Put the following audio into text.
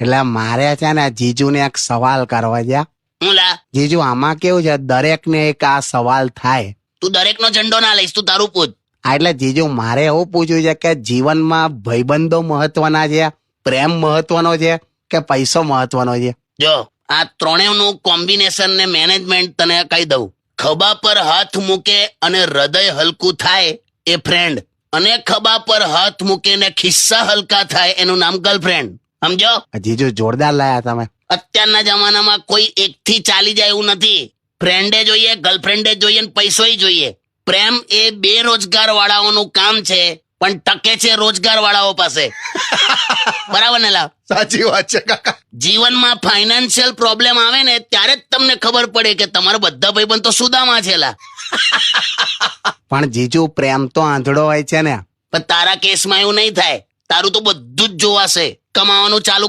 એટલે મારે છે ને જીજુને એક સવાલ કરવા છે. હું લા, જીજુ આમાં કેવું છે, દરેકને એક આ સવાલ થાય. તું દરેકનો ઝંડો ના લઈશ, તું તારું પૂછ. એટલે જીજુ મારે એવું પૂછ્યું છે કે જીવનમાં ભાઈબંધો મહત્વના છે, પ્રેમ મહત્વનો છે કે પૈસો મહત્વનો છે? જો આ ત્રણેયનું કોમ્બિનેશન ને મેનેજમેન્ટ તને કહી દઉં. ખભા પર હાથ મૂકે અને હૃદય હલકું થાય એ ફ્રેન્ડ, અને ખભા પર હાથ મૂકે ને ખિસ્સા હલકા થાય એનું નામ ગર્લફ્રેન્ડ. સમજો? જીજુ જોરદાર લાયા તમે. અત્યારના જમાનામાં કોઈ એકથી ચાલી જાય એવું નથી. ફ્રેન્ડે જોઈએ, ગર્લફ્રેન્ડે જોઈએ ને પૈસોય જોઈએ. પ્રેમ એ બેરોજગાર વાળાઓનું કામ છે, પણ ટકે છે રોજગાર વાળાઓ પાસે. બરાબર ને લા? સાચી વાત છે કાકા. જીવનમાં ફાઇનાન્શિયલ પ્રોબ્લેમ આવે ને ત્યારે જ તમને ખબર પડે કે તમારા બધા ભાઈબંધ તો સુદામાં છે લા. પણ જીજુ પ્રેમ તો આંધળો હોય છે ને. પણ તારા કેસમાં એવું નહીં થાય. તારું તો બધું જ જોવાશે. કમાવાનું ચાલુ